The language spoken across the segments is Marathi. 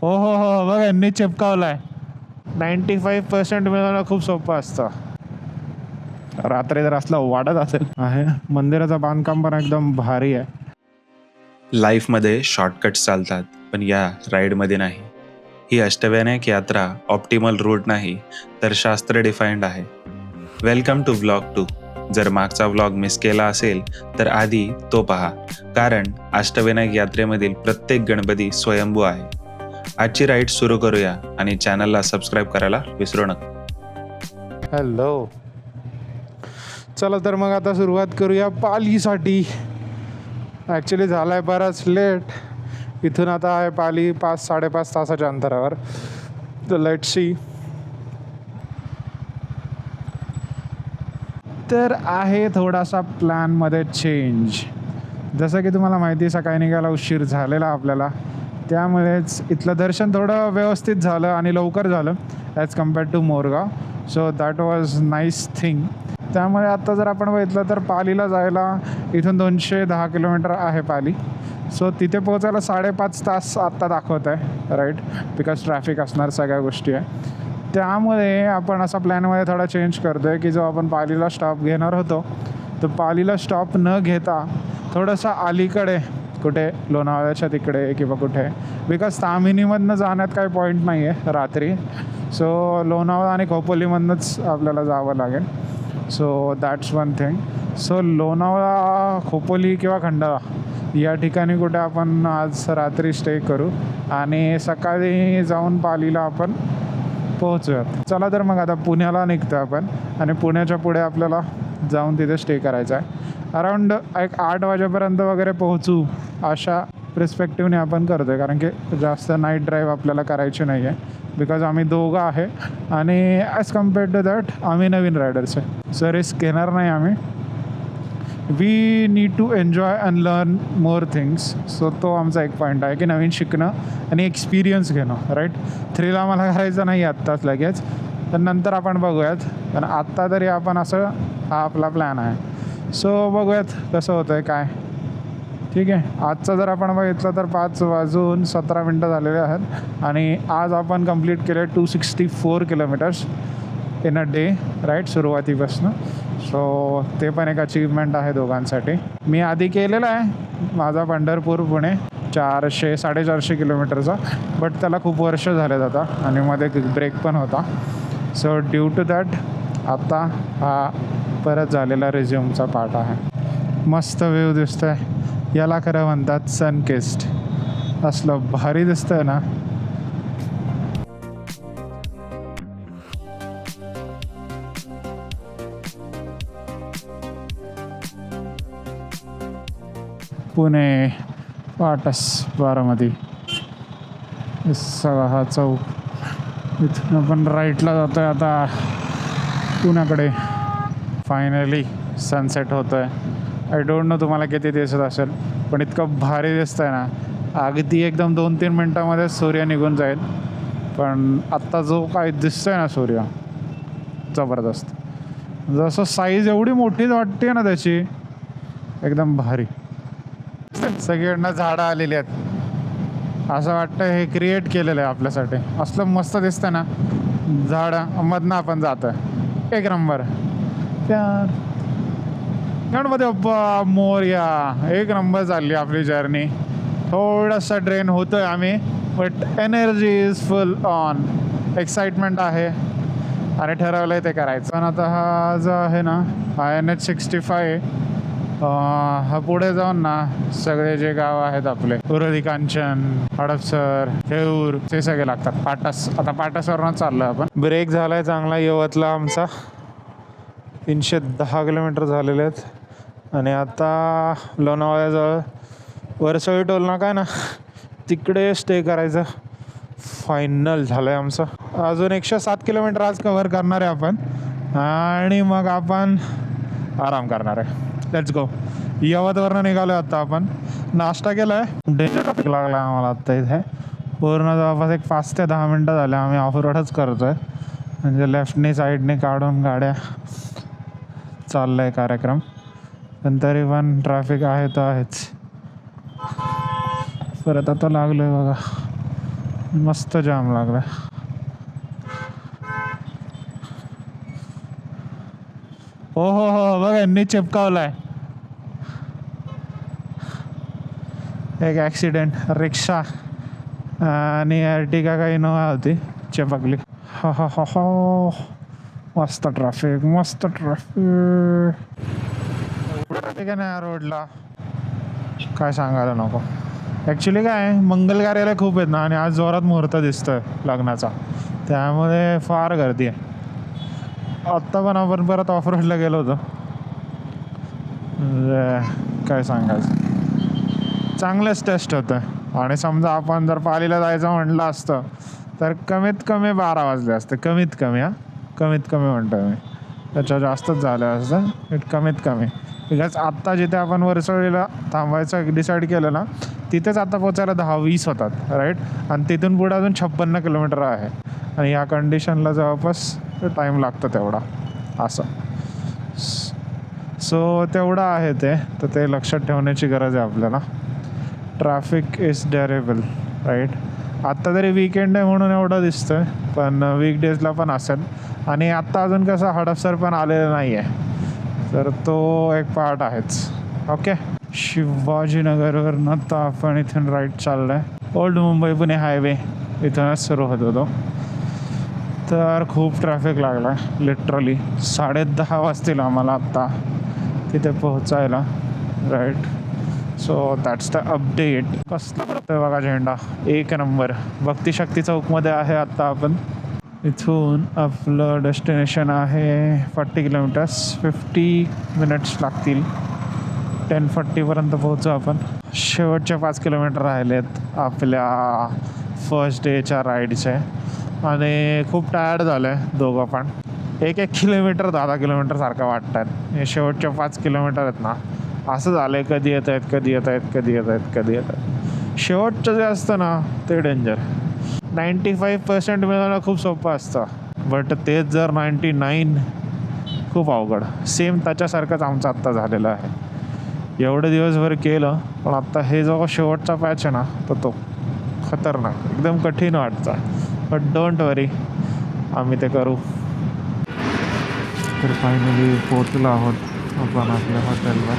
हो हो हो, बघ यांनी चिपकावलाय. 95% मिळवणं खूप सोपं असतं. रात्री जर असला वाढत असेल आहे. मंदिराचं बांधकाम पण एकदम भारी आहे. लाईफमध्ये शॉर्टकट्स चालतात, पण या राईडमध्ये नाही. ही अष्टविनायक यात्रा ऑप्टिमल रूट नाही, तर शास्त्र डिफाईंड आहे. Welcome to vlog 2. जर मागचा व्लॉग मिस केला असेल तर आधी तो पहा, कारण अष्टविनायक यात्रेमधील प्रत्येक गणपती स्वयंभू आहे. आजची राईड सुरू करूया आणि चॅनलला सबस्क्राईब करायला विसरू नका. हॅलो, चला तर मग आता सुरुवात करूया पालीसाठी. ॲक्च्युली झाला आहे बराच लेट. इथून आता आहे पाली 5-5.5 तासाच्या अंतरावर. तर लेट्स सी. तर आहे थोडासा प्लॅनमध्ये चेंज. जसं की तुम्हाला माहिती आहे, सकाळी निघायला उशीर झालेला आपल्याला, त्यामुळेच इथलं दर्शन थोडं व्यवस्थित झालं आणि लवकर झालं as compared to Morgaon. So that was nice thing. त्यामुळे आत्ता जर आपण बघितलं तर पालीला जायला इथून 210 किलोमीटर आहे पाली. सो तिथे पोहोचायला 5.5 तास आत्ता दाखवत आहे, राईट, बिकॉज ट्रॅफिक असणार, सगळ्या गोष्टी आहे. त्यामुळे आपण असा प्लॅनमध्ये थोडा चेंज करतो आहे की जो आपण पालीला स्टॉप घेणार होतो, तर पालीला स्टॉप न घेता थोडंसं अलीकडे कुठे लोणावळ्याच्या तिकडे किंवा कुठे, बिकॉज तामिनीमधनं जाण्यात काही पॉईंट नाही आहे रात्री. सो लोणावळा आणि खोपोलीमधनंच आपल्याला जावं लागेल. So that's one thing. So Lonavala, Khopoli किंवा खंडाळा या ठिकाणी कुठे आपण आज रात्री स्टे करू आणि सकाळी जाऊन पालीला आपण पोहोचूयात. चला तर मग आता पुण्याला निघतो आपण आणि पुण्याच्या पुढे आपल्याला जाऊन तिथे स्टे करायचा आहे. अराऊंड 8 वाजेपर्यंत वगैरे पोहोचू अशा प्रिस्पेक्टिव्हने आपण करतो आहे, कारण की जास्त नाईट ड्राईव्ह आपल्याला करायची नाही आहे, बिकॉज आम्ही दोघं आहे आणि ॲज कम्पेअर्ड टू दॅट आम्ही नवीन रायडर्स आहे. सो रिस्क घेणार नाही आम्ही. We need to enjoy and learn more things. So तो आमचा एक पॉईंट आहे की नवीन शिकणं आणि एक्सपिरियन्स घेणं, राईट. थ्रिल आम्हाला करायचं नाही आत्ताच लगेच, तर नंतर आपण बघूयात. पण आत्ता तरी आपण असं हा आपला प्लॅन आहे. सो बघूयात कसं होतं आहे काय. ठीक आहे. आजचं जर आपण बघितलं तर 5:17 झालेले आहेत आणि आज आपण कंप्लीट केले 264 kilometres in a day, right, सुरुवातीपासून. सो ते पण एक अचीवमेंट आहे दोघांसाठी. मी आधी केलेला आहे माझा पंढरपूर पुणे 400-450 किलोमीटरचा, बट त्याला खूप वर्ष झाले आता आणि मध्ये ब्रेक पण होता. सो ड्यू टू दॅट आता हा परत झालेला रिझ्यूमचा पार्ट आहे. मस्त व्ह्यू दिसतो आहे. याला खरं म्हणतात सनकिस्ट. असलं भारी दिसतं आहे ना. पुणे पाटस बारामती सगळा हा चौक. इथून आपण राईटला जातो आहे आता पुण्याकडे. फायनली सनसेट होतो आहे. आय डोंट नो तुम्हाला किती दिसत असेल, पण इतकं भारी दिसतं आहे ना. अगदी एकदम 2-3 मिनटामध्ये सूर्य निघून जाईल, पण आत्ता जो काय दिसतोय ना सूर्य, जबरदस्त. जसं साईज एवढी मोठीच वाटते ना त्याची, एकदम भारी. सगळीकडनं झाडं आलेली आहेत. असं वाटतं हे क्रिएट केलेलं आहे आपल्यासाठी. असलं मस्त दिसतं ना झाडं मधनं आपण जातो आहे. एक नंबर. प्यार गणपती बाप्पा मोरया. एक नंबर चालली आपली जर्नी. थोडासा ड्रेन होतो आहे आम्ही, but energy is full on. Excitement आहे आणि ठरवलं आहे ते करायचं. पण आता हा जो आहे ना NH65, हा पुढे जाऊन ना सगळे जे गाव आहेत आपले उरळी, कांचन, हडपसर, थेऊर, ते सगळे लागतात. पाटस. आता पाटसवरनं चाललो आपण. ब्रेक झाला आहे चांगला यवतला आमचा. 310 किलोमीटर झालेले आहेत आणि आता लोणावळ्याजवळ वरसोळी टोल नाका आहे ना, तिकडे स्टे करायचं फायनल झालं आहे आमचं. अजून 107 किलोमीटर आज कव्हर करणार आहे आपण आणि मग आपण आराम करणार आहे. Let's go. यवतवरनं निघालो आहे आता आपण. नाश्ता केला आहे. डेंजर ट्रॅफिक लागला आहे आम्हाला आत्ता इथे. पूर्ण जवळपास एक 5 ते 10 मिनटं झाले आम्ही ऑफ रोडच करतो आहे, म्हणजे लेफ्टनी साईडने काढून गाड्या चाललं आहे कार्यक्रम. पण तरी पण ट्रॅफिक आहे तर आहेच. परत आता लागलो आहे बघा. मस्त जाम लागला. हो बघ यांनी चिपकावलाय. एक ॲक्सिडेंट, रिक्षा आणि अर्टिगा काही इनोवा होती, चिपकली. हो मस्त ट्रॅफिक, मस्त ट्रॅफिक. ठीक आहे ना या रोडला, काय सांगायला नको. ॲक्च्युली काय आहे, मंगल कार्यालय खूप आहेत ना, आणि आज जोरात मुहूर्त दिसतोय लग्नाचा, त्यामुळे फार गर्दी आहे. आत्ता पण आपण परत ऑफ रोडला गेलो होतो. काय सांगायचं, चांगलंच टेस्ट होतं. आणि समजा आपण जर पालीला जायचं म्हटलं असतं तर कमीत कमी 12 वाजले असते, कमीत कमी. कमीत कमी म्हणतो मी, त्याच्या जास्तच झालं असतं, कमीत कमी. बिकॉज आत्ता जिथे आपण वरसळीला थांबायचं डिसाईड केलं ना, तिथेच आता पोचायला 10-20 होतात, राईट. आणि तिथून पुढे अजून 56 किलोमीटर आहे, आणि या कंडिशनला जवळपास टाईम लागतं तेवढा असं. सो तेवढं आहे ते, तर ते लक्षात ठेवण्याची गरज आहे आपल्याला. Traffic is terrible, right. आत्ता तरी वीकेंड आहे म्हणून एवढं दिसतं, पण वीकडेजला पण असेल. आणि आत्ता अजून कसं हडपसर पण आलेलं नाही आहे, तर तो एक पार्ट आहेच. ओके, शिवाजीनगरवरनं तर आपण इथून राईट चाललो आहे. ओल्ड मुंबई पुणे हायवे इथूनच सुरू होतो तो. तर खूप ट्रॅफिक लागला आहे, लिटरली 10:30 वाजतील आम्हाला आत्ता तिथे पोहोचायला, right. So that's the update. कसला पडतोय बघा झेंडा, एक नंबर. भक्ती शक्ती चौकमध्ये आहे आत्ता आपण. इथून आपलं डेस्टिनेशन आहे 40 किलोमीटर्स, 50 मिनिट्स लागतील. 10:40पर्यंत पोहोचू आपण. शेवटचे 5 किलोमीटर राहिलेत आपल्या फर्स्ट डेच्या राईडचे, आणि खूप टायर्ड झालं आहे दोघं पण. 1-1 किलोमीटर 10 किलोमीटर सारखं वाटत आहेत. हे शेवटचे 5 किलोमीटर आहेत ना, असं झालं आहे, कधी येत आहेत. शेवटचं जे असतं ना ते डेंजर. 95% मिळवणं खूप सोपं असतं, बट तेच जर 99 खूप अवघड. सेम त्याच्यासारखंच आमचं आत्ता झालेलं आहे. एवढं दिवसभर केलं, पण आत्ता हे जो शेवटचा पॅच आहे ना, तो खतरनाक, एकदम कठीण वाटतं. बट डोंट वरी, आम्ही ते करू. तर फायनली पोचलो आहोत आपण आपल्या हॉटेलवर.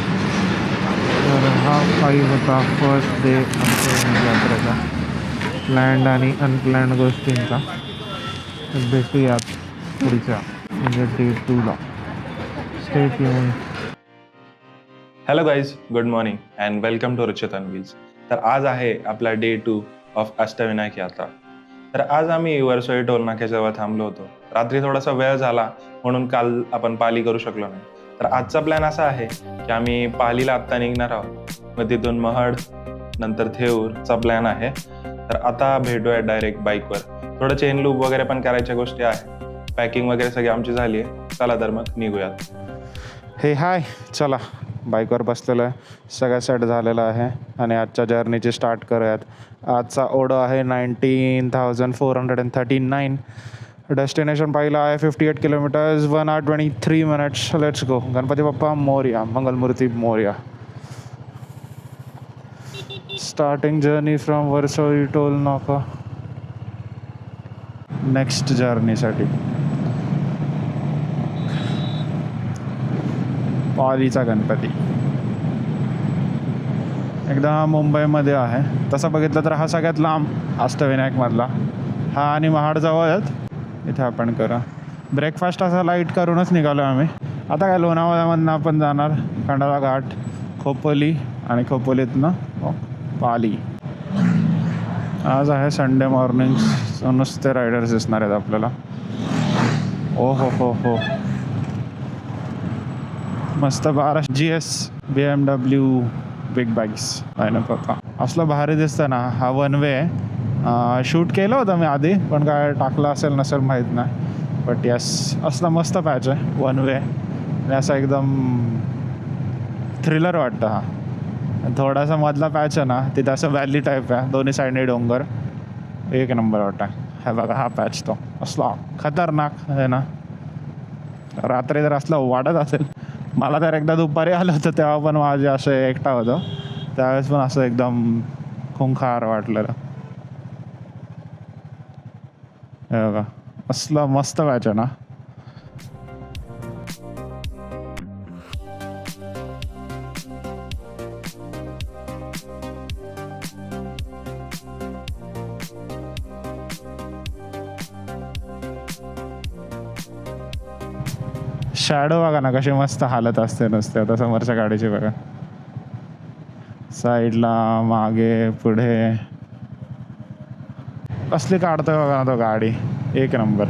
तर हा 5 होता फर्स्ट डे आमच्या यात्रेचा, प्लॅन्ड आणि अनप्लॅन्ड गोष्टींचा. भेटूयात पुढच्या म्हणजे डे 2ला. Stay tuned. Hello guys, good morning and welcome to Ruchit on wheels. तर आज आहे आपला डे 2 ऑफ अष्टविनायक यात्रा. तर आज आम्ही वरसोई टोल नाक्याजवळ थांबलो होतो. रात्री थोडासा वेळ झाला म्हणून काल आपण पाली करू शकलो नाही. तर आजचा प्लॅन असा आहे की आम्ही पालीला आत्ता निघणार आहोत, मग तिथून महड, नंतर थेऊरचा प्लॅन आहे. तर आता भेटूया डायरेक्ट बाईकवर. थोडं चेन लूप वगैरे पण करायच्या गोष्टी आहेत. पॅकिंग वगैरे सगळी आमची झाली आहे. चला तर मग निघूयात. हे हाय, चला बाईकवर बसलेलं आहे, सगळं सेट झालेलं आहे, आणि आजच्या जर्नीची स्टार्ट करूयात. आजचा ओढ आहे 19,439. डेस्टिनेशन पाहिलं आहे 58 kilometres, 1 hour 23 minutes. Let's go. Ganpati Bappa Morya, Mangalmurti Morya. Starting journey from Varsoli toll नाका. नेक्स्ट जर्नीसाठी पालीचा गणपती एकदा मुंबईमध्ये आहे. तसं बघितलं तर हा सगळ्यात लांब अष्टविनायकमधला हा, आणि महाड जवळ आहेत. इथे आपण करा ब्रेकफास्ट असा लाईट करूनच निघालो आम्ही. आता काय लोणावळ्यामधनं आपण जाणार खंडाळा घाट, खोपोली, आणि खोपोलीतनं पाली. आज आहे संडे मॉर्निंग, नुसते रायडर्स दिसणार आहेत आपल्याला. ओ हो मस्त 12 GS BMW बिग बाईक्स आहे ना. पप्पा असलं भारी दिसतं ना. हा वन वे आहे. शूट केलं होतं मी आधी, पण काय टाकलं असेल नसेल माहीत नाही. बट यस, असला मस्त पॅच आहे वन वे, आणि असा एकदम थ्रिलर वाटतं. हा थोडासा मधला पॅच आहे ना, तिथं असं व्हॅली टाईप आहे, दोन्ही साईडने डोंगर, एक नंबर वाटतं. हा बघा हा पॅच तो असला खतरनाक आहे ना. रात्री जर असलं वाटत असेल. मला तर एकदा दुपारी आलं होतं तेव्हा पण माझे असं एकटा होतं, त्यावेळेस पण असं एकदम खुंखार वाटलेलं. हे बघा असला मस्त पॅच आहे ना. शॅडो बघा ना कशी मस्त हालत असते नुसते. आता समोरच्या गाडीची बघा, साईडला मागे पुढे कसली काढतोय बघा ना तो गाडी. एक नंबर.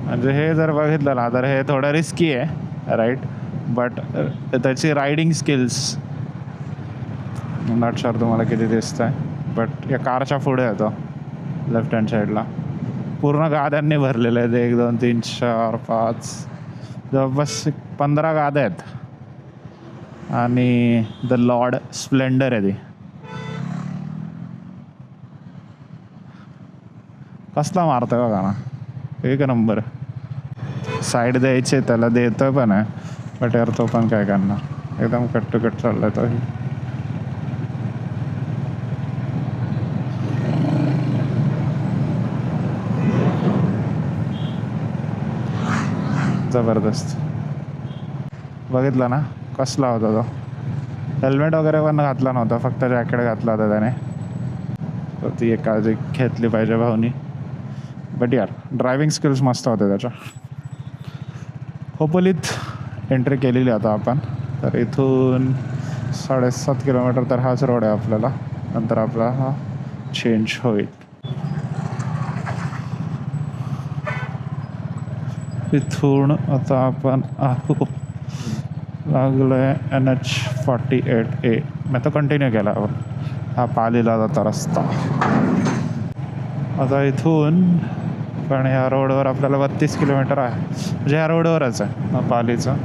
म्हणजे हे जर बघितलं ना तर हे थोडं रिस्की आहे राईट, बट त्याची रायडिंग स्किल्स नॉट शुअर तुम्हाला किती दिसत आहे, बट या कारच्या पुढे येतो लेफ्ट हँड साईडला पूर्ण गाद्यांनी भरलेले आहेत. 1 2 3 4 5 जवळपास 15 गाद्या आहेत. आणि द लॉर्ड स्प्लेंडर आहे ती. कसला मारतोय बघा ना, एक नंबर. साईड द्यायचे त्याला देतोय पण आहे, बट यार तो पण काय करणार, एकदम कट टू कट चाललाय तो. जबरदस्त. बघितलं ना कसला होता तो. हेल्मेट वगैरे पण घातला नव्हता, फक्त जॅकेट घातला होता त्याने. तर ती एक काळजी घेतली पाहिजे भाऊनी. बट यार ड्रायव्हिंग स्किल्स मस्त होते त्याच्या. खोपोलीत एंट्री केलेली आता आपण. तर इथून 7.5 किलोमीटर तर हाच रोड आहे आपल्याला. नंतर आपला हा चेंज होईल. इथून आता आपण लागलोय NH48A. मी तो कंटिन्यू केला हा पालीला जाता रस्ता. आता इथून पण ह्या रोडवर आपल्याला 32 किलोमीटर आहे. म्हणजे ह्या रोडवरच आहे पालीचं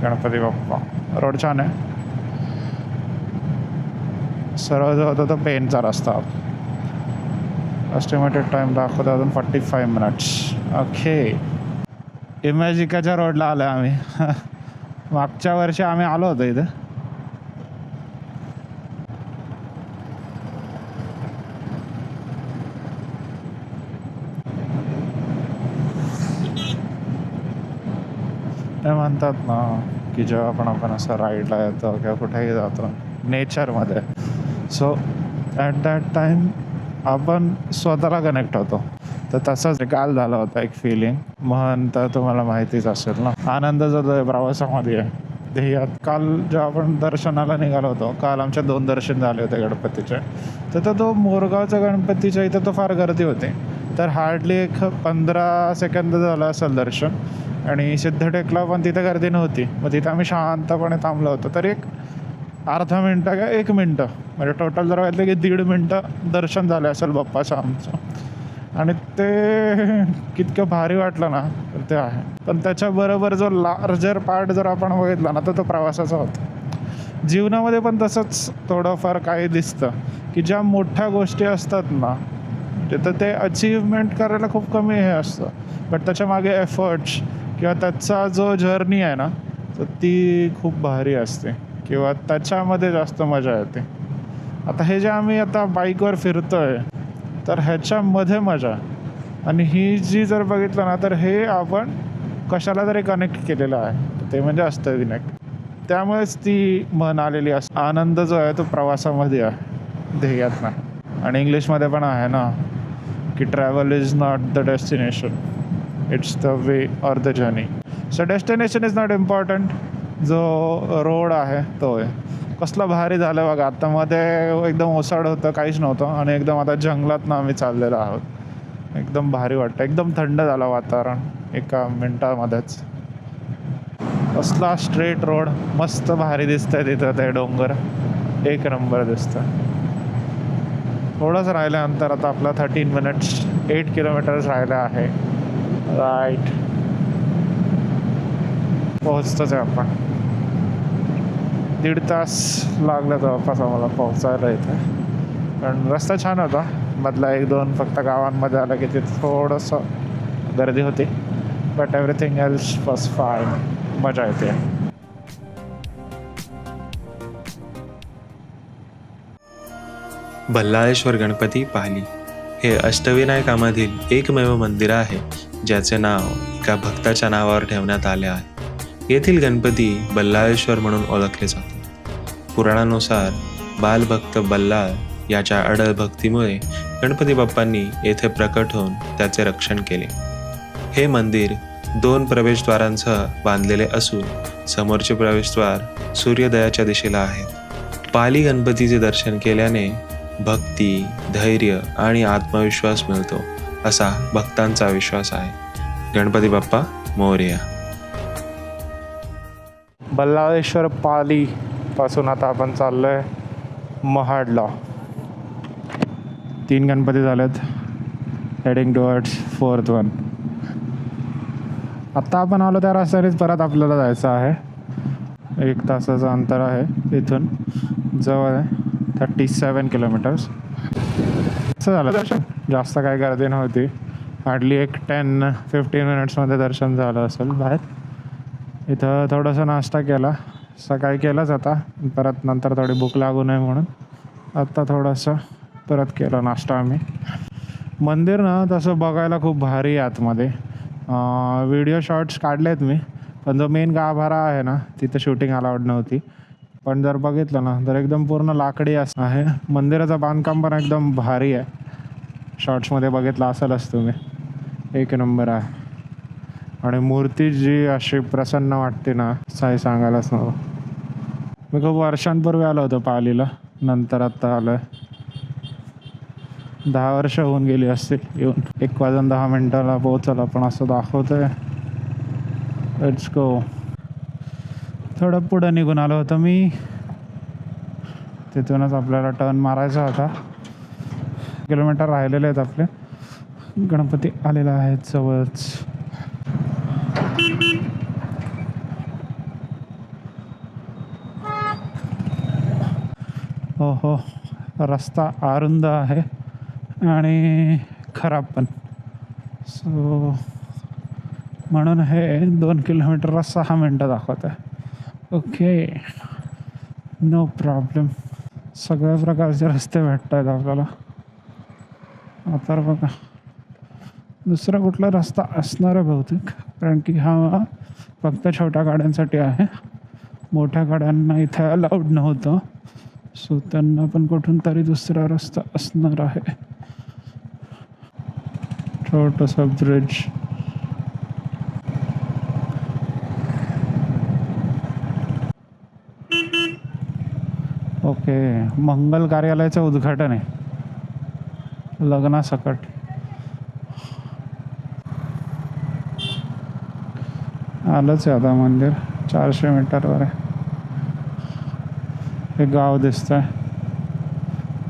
गणपती बाप्पा. रोड छान आहे. सरळ जो होता तो पेनचा रस्ता. एस्टिमेटेड टाईम दाखवतो अजून 45 मिनिट्स. ओके, इमॅजिकाच्या रोडला आलो आम्ही. मागच्या वर्षी आम्ही आलो होतो इथं. ते म्हणतात ना की जेव्हा आपण असं राईडला येतो किंवा कुठेही जातो नेचरमध्ये, सो ॲट दॅट टाईम आपण स्वतःला कनेक्ट होतो. तर तसंच काल झाला होता एक फिलिंग. म्हण तर तुम्हाला माहितीच असेल ना, आनंद जो आहे प्रवासामध्ये आहे ध्येयात. काल जेव्हा आपण दर्शनाला निघालो होतो, काल आमच्या 2 दर्शन झाले होते गणपतीचे. तर तो मोरगावच्या गणपतीच्या इथं तो फार गर्दी होते. तर हार्डली एक 15 सेकंद झालं असेल दर्शन. आणि सिद्धटेकला पण तिथे गर्दी नव्हती. मग तिथं आम्ही शांतपणे थांबलो होतो. तर एक अर्धा मिनटं का 1 मिनटं, म्हणजे टोटल जर वाटलं की 1.5 मिनटं दर्शन झालं असेल बाप्पाचं आमचं. आणि ते कितकं भारी वाटलं ना तर ते आहे. पण त्याच्याबरोबर जो लार्जर पार्ट जर आपण बघितला ना तर तो प्रवासाचा होता. जीवनामध्ये पण तसंच थोडंफार काही दिसतं की ज्या मोठ्या गोष्टी असतात ना तर ते अचीवमेंट करायला खूप कमी हे असतं, बट त्याच्या मागे एफर्ट्स किंवा त्याचा जो जर्नी आहे ना तर ती खूप भारी असते किंवा त्याच्यामध्ये जास्त मजा येते. आता हे जे आम्ही आता बाईकवर फिरतो आहे तर ह्याच्यामध्ये मजा. आणि ही जी जर बघितलं ना तर हे आपण कशाला तरी कनेक्ट केलेलं आहे, ते म्हणजे अष्टविनायक. त्यामुळेच ती म्हण आलेली असते, आनंद जो आहे तो प्रवासामध्ये आहे, ध्येयात नाही. आणि इंग्लिशमध्ये पण आहे ना की travel is not the destination, it's the way or the journey. So destination is not important, जो रोड आहे तो आहे. कसलं भारी झालं बघा. आता मध्ये एकदम ओसाड होतं, काहीच नव्हतं, आणि एकदम आता जंगलातनं आम्ही चाललेलो आहोत. एकदम भारी वाटतं, एकदम थंड झालं वातावरण एका मिनटामध्येच. कसला स्ट्रेट रोड, मस्त भारी दिसतंय तिथं. ते डोंगर एक नंबर दिसतं. थोडंच राहिलं अंतर आता आपलं 13 मिनिट्स, 8 किलोमीटर्स राहिलं आहे. राईट, पोहोचतोच आहे आपण. 1.5 तास लागला जवळपास आम्हाला पोहोचायला इथे. कारण रस्ता छान होता. मधला 1-2 फक्त गावांमध्ये आलं की तिथे थोडंसं गर्दी होती, but everything else was fine. मजा येते. बल्लाळेश्वर गणपती पाहली. हे अष्टविनायकामधील एकमेव मंदिर आहे ज्याचे नाव एका भक्ताच्या नावावर ठेवण्यात आले आहे. येथील गणपती बल्लाळेश्वर म्हणून ओळखले जातात. पुराणानुसार बालभक्त बल्लाळ याच्या अढळ भक्तीमुळे गणपती बाप्पांनी येथे प्रकट होऊन त्याचे रक्षण केले. हे मंदिर 2 प्रवेशद्वारांसह बांधलेले असून समोरचे प्रवेशद्वार सूर्योदयाच्या दिशेला आहेत. पाली गणपतीचे दर्शन केल्याने भक्ती, धैर्य आणि आत्मविश्वास मिळतो असा भक्तांचा विश्वास आहे. गणपती बाप्पा मोरया. बल्लाळेश्वर पाली पासून आता आपण चाललोय महाडला. 3 गणपती झालेत. Heading towards 4th one. आत्ता आपण आलो त्या रस्त्यानेच परत आपल्याला जायचं आहे. 1 तासाचं अंतर आहे इथून. जवळ आहे 37 किलोमीटर्स. असं झालं दर्शन. जास्त काय गर्दी नव्हती. हार्डली एक 10-15 मिनिट्समध्ये दर्शन झालं असेल बाहेर. इथं थोडंसं नाश्ता केला. सकाळी केलाच आता, परत नंतर थोडी भूक लागू नये म्हणून आत्ता थोडंसं परत केला नाश्ता आम्ही. मंदिर ना तसं बघायला खूप भारी आहे आतमध्ये. व्हिडिओ शॉर्ट्स काढलेत मी, पण जो मेन गाभारा आहे ना तिथं शूटिंग अलाउड नव्हती. पण जर बघितलं ना तर एकदम पूर्ण लाकडी असं आहे. मंदिराचं बांधकाम पण एकदम भारी आहे. शॉर्ट्समध्ये बघितलं असेलच तुम्ही. 1 नंबर आहे. आणि मूर्ती जी अशी प्रसन्न वाटते ना, काही सांगायलाच नको. मी खूप वर्षांपूर्वी आलो होतो पालीला, नंतर आत्ता आलो आहे. 10 वर्ष होऊन गेली असतील येऊन. 1:10 पोहोचला, पण असं दाखवतोय. Let's go. थोडं पुढं निघून आलो होतो मी. तिथूनच आपल्याला टर्न मारायचा होता. किलोमीटर राहिलेले आहेत आपले. गणपती आलेला आहे जवळच. हो हो, रस्ता अरुंद आहे आणि खराब पण. सो म्हणून हे 2 किलोमीटरला 6 मिनटं दाखवत आहे. Okay, no problem. सगळ्या प्रकारचे रस्ते भेटत आहेत आपल्याला. आता बघा दुसरा कुठला रस्ता असणार आहे बहुतेक, कारण की हा फक्त छोट्या गाड्यांसाठी आहे. मोठ्या गाड्यांना इथे अलाउड नव्हतं. सो त्यांना पण कुठून तरी दुसरा रस्ता असणार आहे. छोटंसं ब्रिज. ओके, मंगल कार्यालयाचं उद्घाटन आहे लग्नासकट. आलंच आहे आता मंदिर. 400 मीटरवर आहे. हे गाव दिसतंय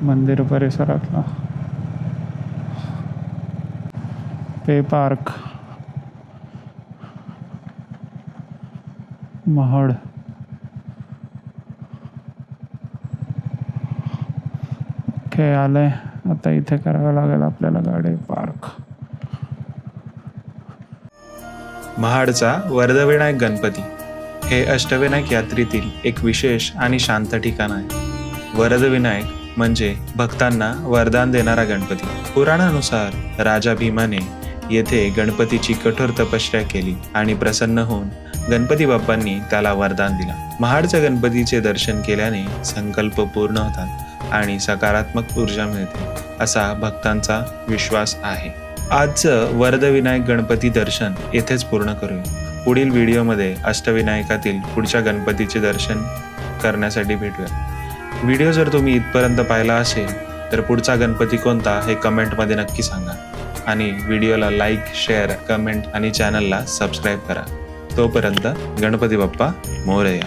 मंदिर परिसरातला. पे पार्क महाड. ओके, आलंय. आता इथे करावं लागेल आपल्याला गाडी पार्क. महाडचा वरदविनायक गणपती हे अष्टविनायक यात्रेतील एक विशेष आणि शांत ठिकाण आहे. वरदविनायक म्हणजे भक्तांना वरदान देणारा गणपती. पुराणानुसार राजा भीमाने येथे गणपतीची कठोर तपश्चर्या केली आणि प्रसन्न होऊन गणपती बाप्पांनी त्याला वरदान दिला. महाडच्या गणपतीचे दर्शन केल्याने संकल्प पूर्ण होतात आणि सकारात्मक ऊर्जा मिळते असा भक्तांचा विश्वास आहे. आजचं वरदविनायक गणपती दर्शन येथेच पूर्ण करूया. पुढील व्हिडिओमध्ये अष्टविनायकातील पुढच्या गणपतीचे दर्शन करण्यासाठी भेटूया. व्हिडिओ जर तुम्ही इथपर्यंत पाहिला असेल तर पुढचा गणपती कोणता हे कमेंटमध्ये नक्की सांगा. आणि व्हिडिओला लाईक, शेअर, कमेंट आणि चॅनलला सबस्क्राईब करा. तोपर्यंत गणपती बाप्पा मोरया.